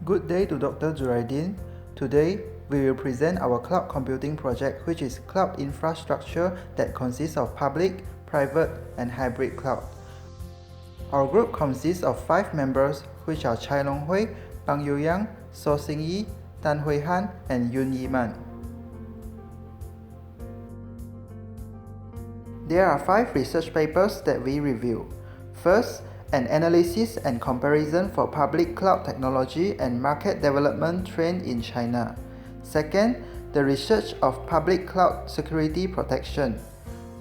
Good day to Dr. Zuraidin. Today, we will present our cloud computing project, which is cloud infrastructure that consists of public, private, and hybrid cloud. Our group consists of 5 members, which are Chai Long Hui, Pang Yu Yang, So Xing Yi, Tan Hui Han, and Yun Yi Man. There are 5 research papers that we review. First, an analysis and comparison for public cloud technology and market development trend in China. Second, the research of public cloud security protection.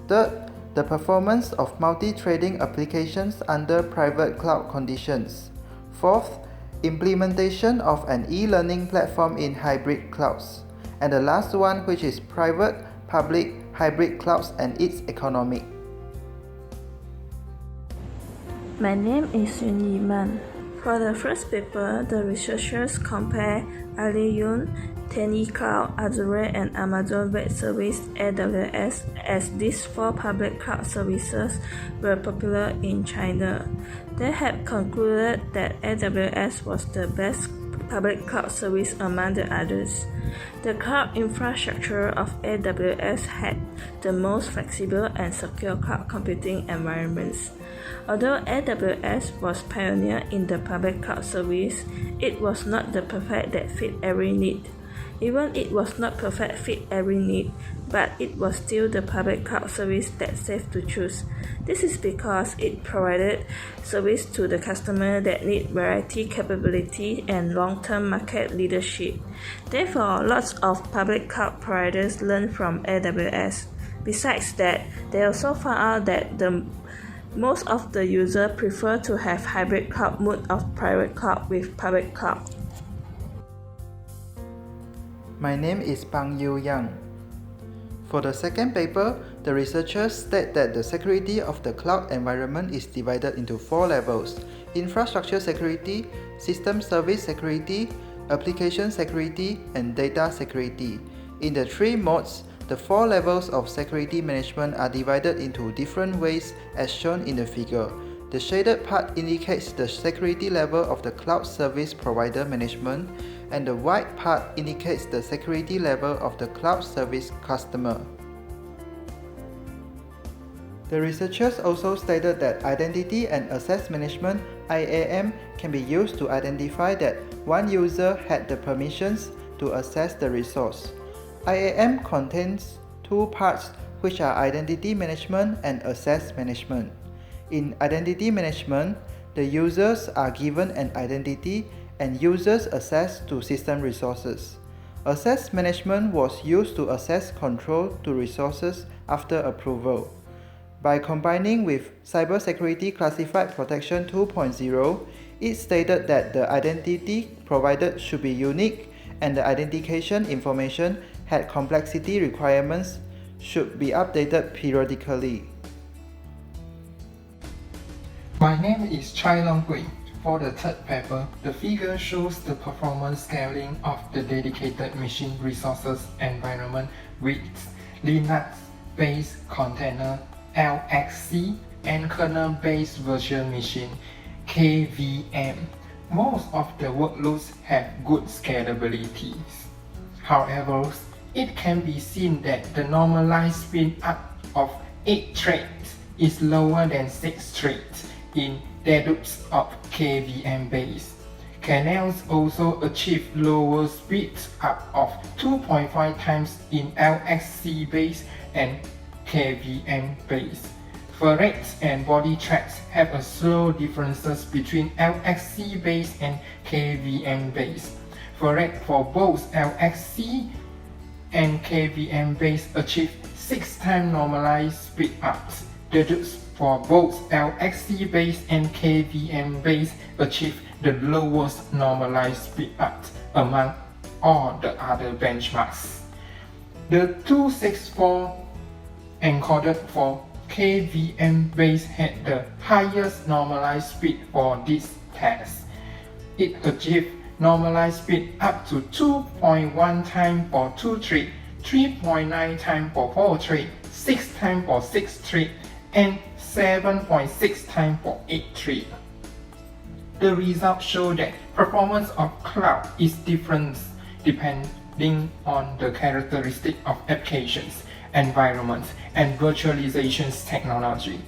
Third, the performance of multi-threading applications under private cloud conditions. Fourth, implementation of an e-learning platform in hybrid clouds. And the last one, which is private, public, hybrid clouds and its economic. My name is Yun Yi Man. For the first paper, the researchers compare Aliyun, TennyCloud, Azure, and Amazon Web Service (AWS) as these 4 public cloud services were popular in China. They have concluded that AWS was the best public cloud service among the others. The cloud infrastructure of AWS had the most flexible and secure cloud computing environments. Although AWS was pioneer in the public cloud service, it was not the perfect that fit every need. Even it was not perfect fit every need, but it was still the public cloud service that's safe to choose. This is because it provided service to the customer that need variety, capability, and long-term market leadership. Therefore, lots of public cloud providers learn from AWS. Besides that, they also found out that most of the users prefer to have hybrid cloud mode of private cloud with public cloud. My name is Pang Yu Yang. For the second paper, the researchers state that the security of the cloud environment is divided into 4 levels: infrastructure security, system service security, application security, and data security. In the 3 modes, the 4 levels of security management are divided into different ways as shown in the figure. The shaded part indicates the security level of the cloud service provider management, and the white part indicates the security level of the cloud service customer. The researchers also stated that identity and access management (IAM) can be used to identify that one user had the permissions to access the resource. IAM contains 2 parts, which are identity management and access management. In identity management, the users are given an identity and users access to system resources. Access management was used to access control to resources after approval. By combining with Cybersecurity Classified Protection 2.0, it stated that the identity provided should be unique and the identification information had complexity requirements should be updated periodically. My name is Chai Long Hui. For the third paper, the figure shows the performance scaling of the dedicated machine resources environment with Linux-based container (LXC) and kernel-based virtual machine (KVM). Most of the workloads have good scalability. However, it can be seen that the normalized speed-up of 8 threads is lower than 6 threads in dedups of KVM base. Kernels also achieve lower speeds up of 2.5 times in LXC base and KVM base. Threads and body threads have a slow differences between LXC base and KVM base. Thread for both LXC and KVM base achieve 6 times normalized speed ups. Dedups for both LXC base and KVM base achieve the lowest normalized speed ups among all the other benchmarks. The 264 encoded for KVM base had the highest normalized speed for this test. It achieved normalized speed up to 2.1 times for 2 threads, 3.9 times for 4 threads, 6 times for 6 threads, and 7.6 times for 8 threads. The results show that performance of cloud is different depending on the characteristic of applications, environments, and virtualization technology.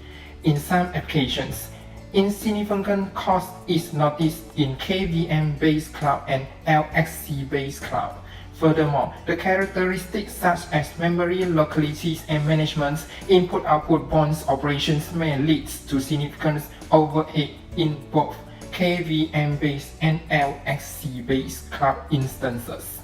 In some applications, insignificant cost is noticed in KVM-based cloud and LXC-based cloud. Furthermore, the characteristics such as memory, localities, and management, input-output bonds operations may lead to significant overhead in both KVM-based and LXC-based cloud instances.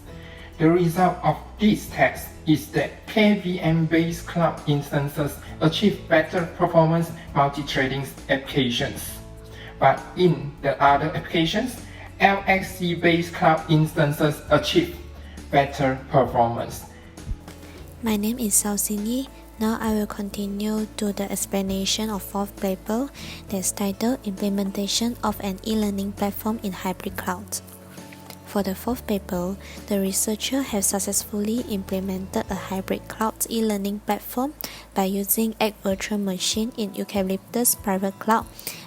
The result of this test is that KVM-based cloud instances achieve better performance multi-threading applications. But in the other applications, LXC-based cloud instances achieve better performance. My name is Sausini. Now I will continue to the explanation of fourth paper that's titled Implementation of an e-learning platform in hybrid cloud. For the fourth paper, the researcher have successfully implemented a hybrid cloud e-learning platform by using 8 virtual machines in Eucalyptus private cloud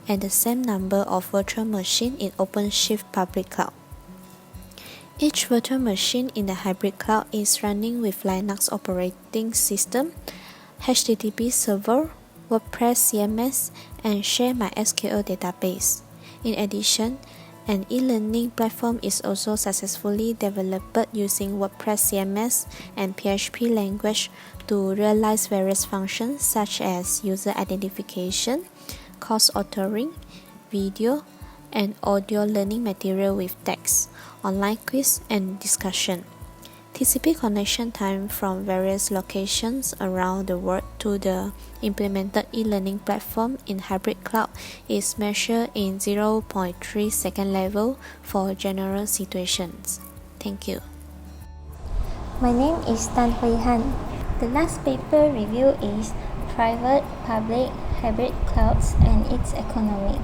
and the same number of virtual machines in OpenShift public cloud. Each virtual machine in the hybrid cloud is running with Linux operating system, HTTP server, WordPress CMS, and share MySQL database. In addition, an e-learning platform is also successfully developed using WordPress CMS and PHP language to realize various functions such as user identification, course authoring, video, and audio learning material with text, online quiz, and discussion. TCP connection time from various locations around the world to the implemented e-learning platform in hybrid cloud is measured in 0.3 second level for general situations. Thank you. My name is Tan Hui Han. The last paper review is Private Public Hybrid Clouds and its Economy.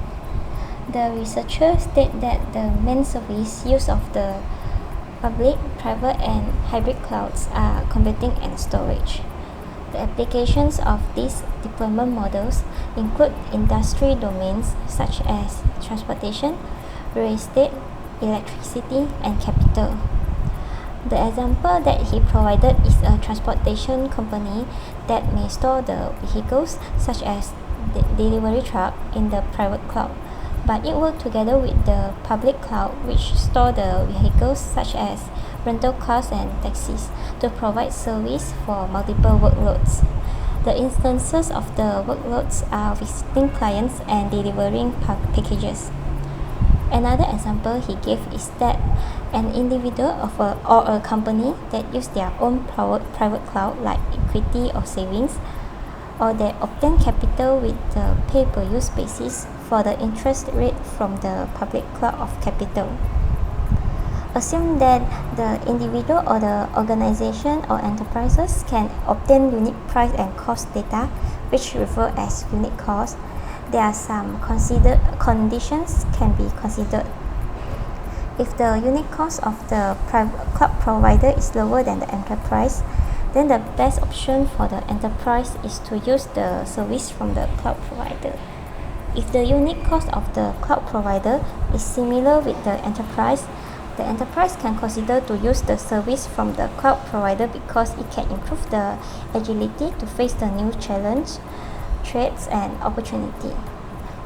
The researchers state that the main service use of the public, private, and hybrid clouds are computing and storage. The applications of these deployment models include industry domains such as transportation, real estate, electricity, and capital. The example that he provided is a transportation company that may store the vehicles such as the delivery truck in the private cloud, but it works together with the public cloud which store the vehicles such as rental cars and taxis to provide service for multiple workloads. The instances of the workloads are visiting clients and delivering packages. Another example he gave is that an individual or a company that use their own private cloud like equity or savings, or that obtain capital with the pay-per-use basis for the interest rate from the public cloud of capital. Assume that the individual or the organization or enterprises can obtain unit price and cost data, which refer as unit cost. There are some conditions can be considered. If the unit cost of the private cloud provider is lower than the enterprise, then the best option for the enterprise is to use the service from the cloud provider. If the unit cost of the cloud provider is similar with the enterprise can consider to use the service from the cloud provider because it can improve the agility to face the new challenge, threats, and opportunity.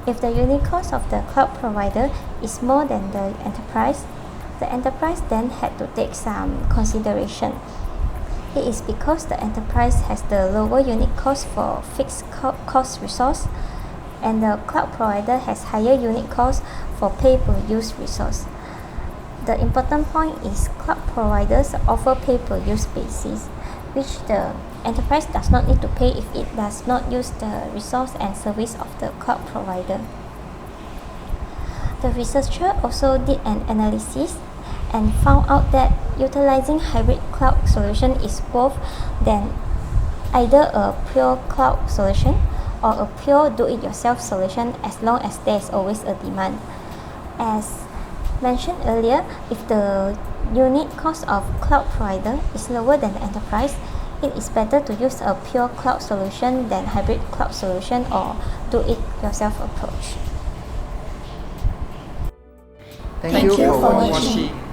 If the unit cost of the cloud provider is more than the enterprise then had to take some consideration. It is because the enterprise has the lower unit cost for fixed cost resource, and the cloud provider has higher unit cost for pay-per-use resource. The important point is cloud providers offer pay-per-use basis, which the enterprise does not need to pay if it does not use the resource and service of the cloud provider. The researcher also did an analysis and found out that utilizing hybrid cloud solution is both than either a pure cloud solution or a pure do-it-yourself solution as long as there is always a demand. As mentioned earlier, if the unit cost of cloud provider is lower than the enterprise, it is better to use a pure cloud solution than hybrid cloud solution or do-it-yourself approach. Thank you for watching.